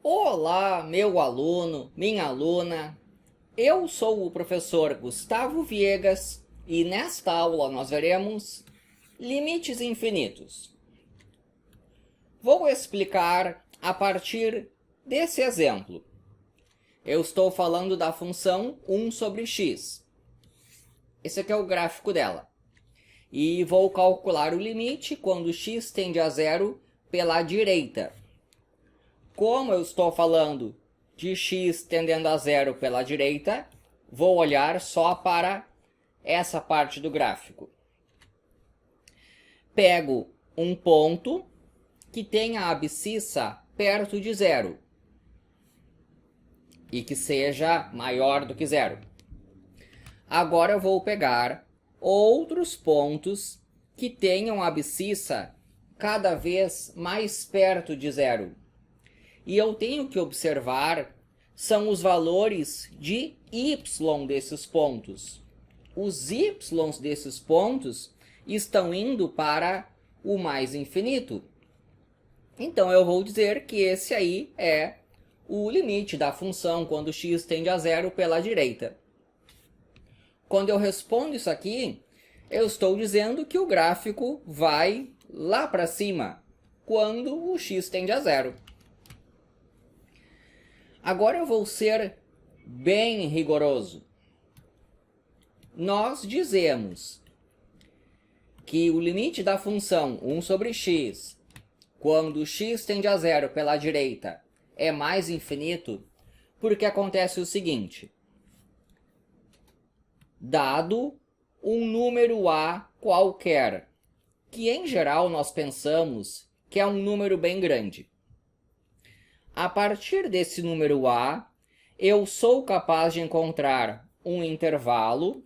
Olá, meu aluno, minha aluna. Eu sou o professor Gustavo Viegas e nesta aula nós veremos limites infinitos. Vou explicar a partir desse exemplo. Eu estou falando da função 1 sobre x. Esse aqui é o gráfico dela. E vou calcular o limite quando x tende a zero pela direita. Como eu estou falando de x tendendo a zero pela direita, vou olhar só para essa parte do gráfico. Pego um ponto que tenha a abscissa perto de zero e que seja maior do que zero. Agora eu vou pegar outros pontos que tenham a abscissa cada vez mais perto de zero. E eu tenho que observar são os valores de y desses pontos. Os y desses pontos estão indo para o mais infinito. Então eu vou dizer que esse aí é o limite da função quando x tende a zero pela direita. Quando eu respondo isso aqui, eu estou dizendo que o gráfico vai lá para cima, quando o x tende a zero. Agora eu vou ser bem rigoroso. Nós dizemos que o limite da função 1 sobre x, quando x tende a zero pela direita, é mais infinito, porque acontece o seguinte. Dado um número a qualquer, que em geral nós pensamos que é um número bem grande. A partir desse número a, eu sou capaz de encontrar um intervalo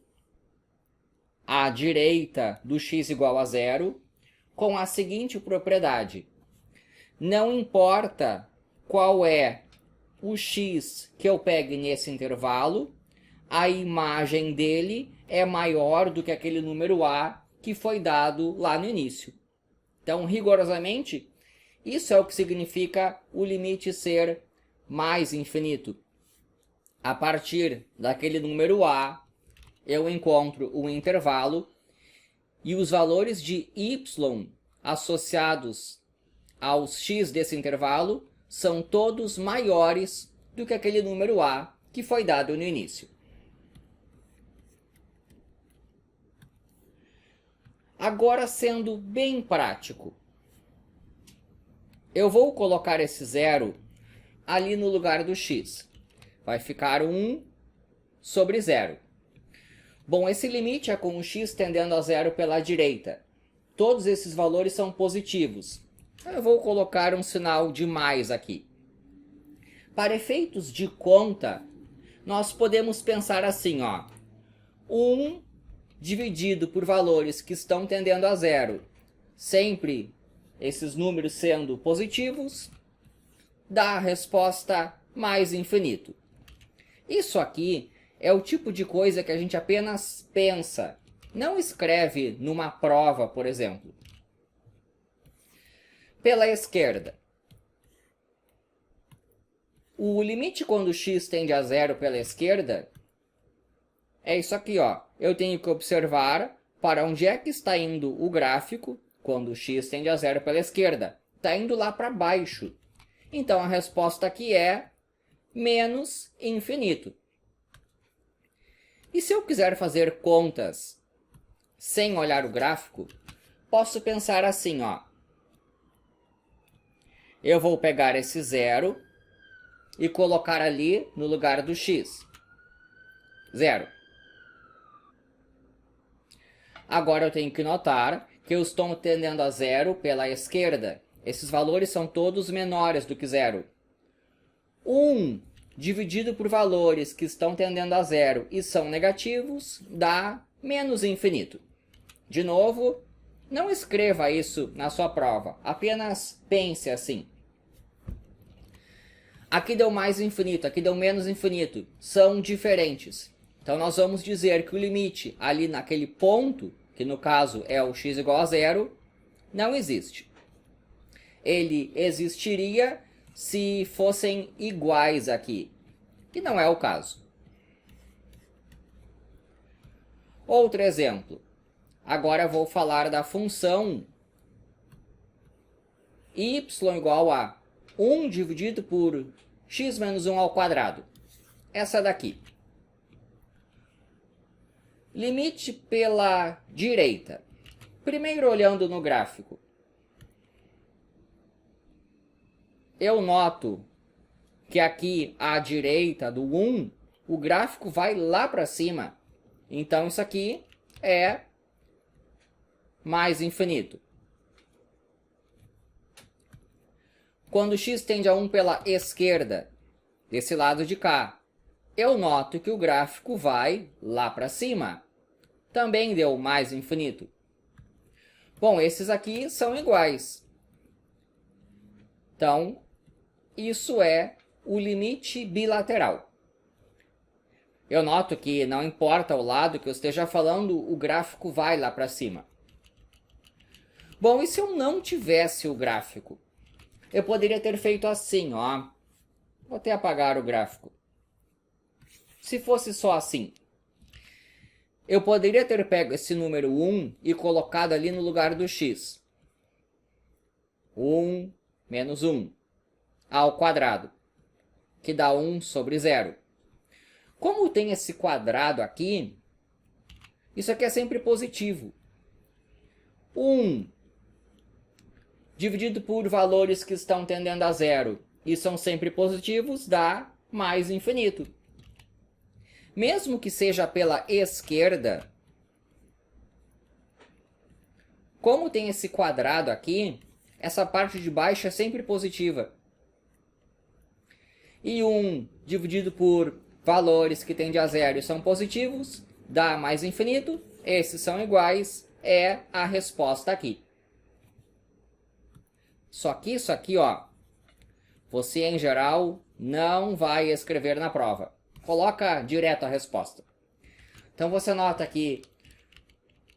à direita do x igual a zero com a seguinte propriedade. Não importa qual é o x que eu pegue nesse intervalo, a imagem dele é maior do que aquele número a que foi dado lá no início. Então, rigorosamente, isso é o que significa o limite ser mais infinito. A partir daquele número a, eu encontro um intervalo e os valores de y associados aos x desse intervalo são todos maiores do que aquele número a que foi dado no início. Agora, sendo bem prático, eu vou colocar esse zero ali no lugar do x. Vai ficar 1 sobre zero. Bom, esse limite é com o x tendendo a zero pela direita. Todos esses valores são positivos. Eu vou colocar um sinal de mais aqui. Para efeitos de conta, nós podemos pensar assim, ó. 1 dividido por valores que estão tendendo a zero, sempre esses números sendo positivos, dá a resposta mais infinito. Isso aqui é o tipo de coisa que a gente apenas pensa, não escreve numa prova, por exemplo. Pela esquerda, o limite quando x tende a zero pela esquerda é isso aqui, ó. Eu tenho que observar para onde é que está indo o gráfico quando x tende a zero pela esquerda. Está indo lá para baixo. Então, a resposta aqui é menos infinito. E se eu quiser fazer contas sem olhar o gráfico, posso pensar assim, ó. Eu vou pegar esse zero e colocar ali no lugar do x. Zero. Agora eu tenho que notar que eu estou tendendo a zero pela esquerda. Esses valores são todos menores do que zero. 1 dividido por valores que estão tendendo a zero e são negativos dá menos infinito. De novo, não escreva isso na sua prova, apenas pense assim. Aqui deu mais infinito, aqui deu menos infinito. São diferentes. Então nós vamos dizer que o limite ali naquele ponto, que no caso é o x igual a zero, não existe. Ele existiria se fossem iguais aqui, que não é o caso. Outro exemplo. Agora vou falar da função y igual a 1 dividido por x menos 1 ao quadrado. Essa daqui. Limite pela direita. Primeiro, olhando no gráfico, eu noto que aqui à direita do 1, o gráfico vai lá para cima. Então, isso aqui é mais infinito. Quando x tende a 1 pela esquerda, desse lado de cá, eu noto que o gráfico vai lá para cima. Também deu mais infinito. Bom, esses aqui são iguais. Então, isso é o limite bilateral. Eu noto que não importa o lado que eu esteja falando, o gráfico vai lá para cima. Bom, e se eu não tivesse o gráfico? Eu poderia ter feito assim, ó. Vou até apagar o gráfico. Se fosse só assim, eu poderia ter pego esse número 1 e colocado ali no lugar do x. 1 menos 1 ao quadrado, que dá 1 sobre 0. Como tem esse quadrado aqui, isso aqui é sempre positivo. 1 dividido por valores que estão tendendo a 0 e são sempre positivos, dá mais infinito. Mesmo que seja pela esquerda, como tem esse quadrado aqui, essa parte de baixo é sempre positiva. E 1 dividido por valores que tendem a 0 e são positivos, dá mais infinito. Esses são iguais, é a resposta aqui. Só que isso aqui, ó, você em geral não vai escrever na prova. Coloca direto a resposta. Então você nota que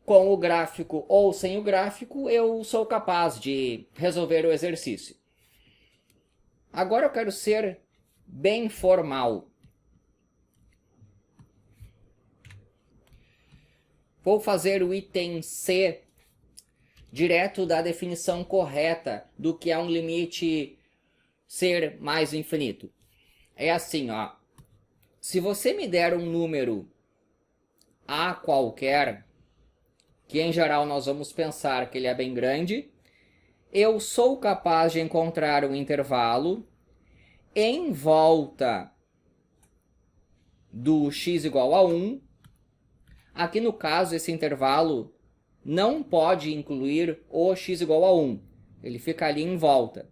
com o gráfico ou sem o gráfico, eu sou capaz de resolver o exercício. Agora eu quero ser bem formal. Vou fazer o item C direto da definição correta do que é um limite ser mais infinito. É assim, ó. Se você me der um número A qualquer, que em geral nós vamos pensar que ele é bem grande, eu sou capaz de encontrar um intervalo em volta do x igual a 1. Aqui no caso, esse intervalo não pode incluir o x igual a 1. Ele fica ali em volta.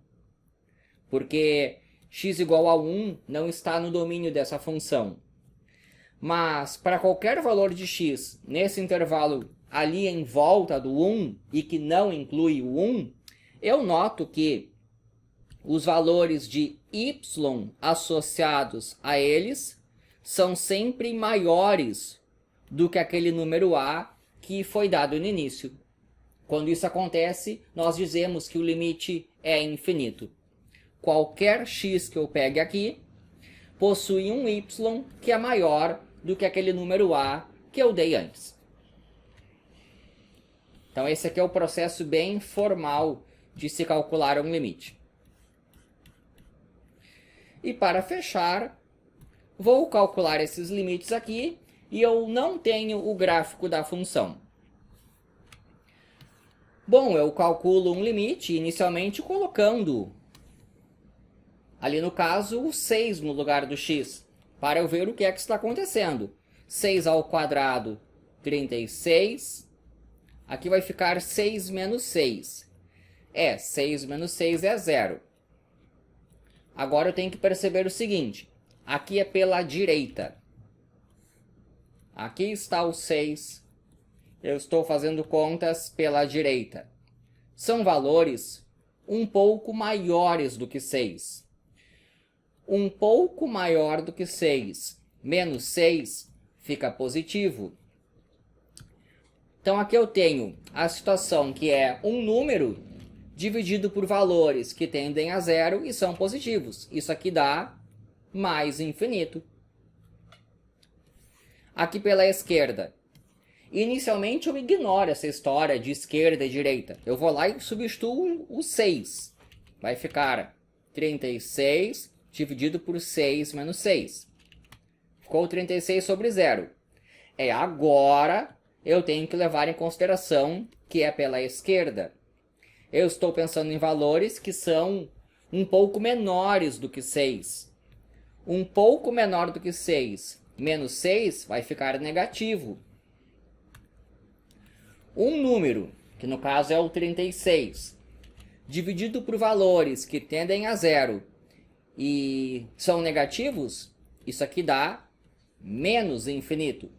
Porque x igual a 1 não está no domínio dessa função. Mas para qualquer valor de x nesse intervalo ali em volta do 1 e que não inclui o 1, eu noto que os valores de y associados a eles são sempre maiores do que aquele número a que foi dado no início. Quando isso acontece, nós dizemos que o limite é infinito. Qualquer x que eu pegue aqui possui um y que é maior do que aquele número a que eu dei antes. Então esse aqui é o processo bem formal de se calcular um limite. E para fechar, vou calcular esses limites aqui e eu não tenho o gráfico da função. Bom, eu calculo um limite inicialmente colocando, ali no caso, o 6 no lugar do x, para eu ver o que é que está acontecendo. 6 ao quadrado, 36. Aqui vai ficar 6 menos 6. 6 menos 6 é 0. Agora eu tenho que perceber o seguinte. Aqui é pela direita. Aqui está o 6. Eu estou fazendo contas pela direita. São valores um pouco maiores do que 6. Um pouco maior do que 6 menos 6 fica positivo. Então aqui eu tenho a situação que é um número dividido por valores que tendem a zero e são positivos. Isso aqui dá mais infinito. Aqui pela esquerda. Inicialmente eu ignoro essa história de esquerda e direita. Eu vou lá e substituo o 6. Vai ficar 36 dividido por 6 menos 6. Ficou 36 sobre 0. Agora eu tenho que levar em consideração que é pela esquerda. Eu estou pensando em valores que são um pouco menores do que 6. Um pouco menor do que 6 menos 6 vai ficar negativo. Um número, que no caso é o 36, dividido por valores que tendem a zero e são negativos, isso aqui dá menos infinito.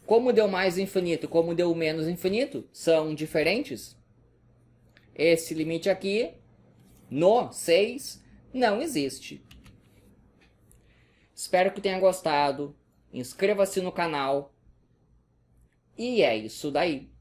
Como deu mais infinito, como deu menos infinito, são diferentes. Esse limite aqui, no 6, não existe. Espero que tenha gostado. Inscreva-se no canal. E é isso daí.